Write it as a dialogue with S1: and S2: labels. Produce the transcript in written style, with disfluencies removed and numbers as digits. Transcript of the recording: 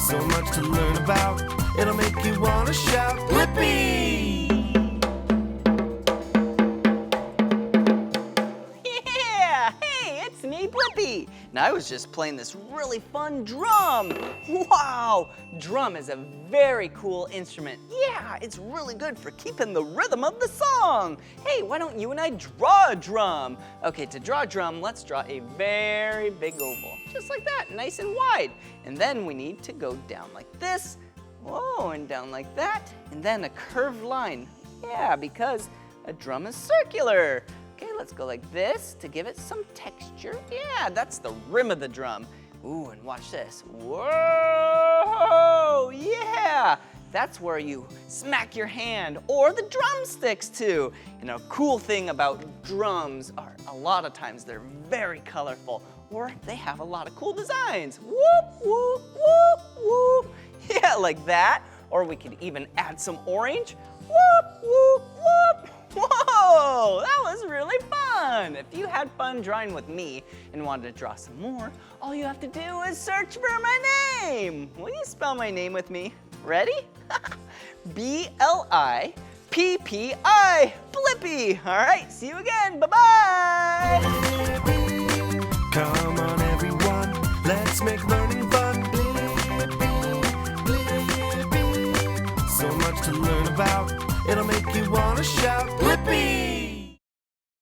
S1: So much to learn about, it'll make you wanna shout, Blippi!
S2: Yeah! Hey, it's me, Blippi! Now, I was just playing this really fun drum. Wow! Drum is a very cool instrument. Yeah, it's really good for keeping the rhythm of the song. Hey, why don't you and I draw a drum? Okay, to draw a drum, let's draw a very big oval. Just like that, nice and wide. And then we need to go down like this. Whoa, and down like that. And then a curved line. Yeah, because a drum is circular. Okay, let's go like this to give it some texture. Yeah, that's the rim of the drum. Ooh, and watch this. Whoa, yeah! That's where you smack your hand or the drumsticks too. And a cool thing about drums are a lot of times they're very colorful or they have a lot of cool designs. Whoop, whoop, whoop, whoop. Yeah, like that. Or we could even add some orange. Whoop, whoop, whoop. Whoa, that was really fun. If you had fun drawing with me and wanted to draw some more, all you have to do is search for my name. Will you spell my name with me? Ready? B-L-I-P-P-I, Blippi. All right, see you again. Bye-bye.
S1: Blippi, come on everyone, let's make learning fun. Blippi, Blippi, so much to learn about, it'll make you wanna shout, Blippi!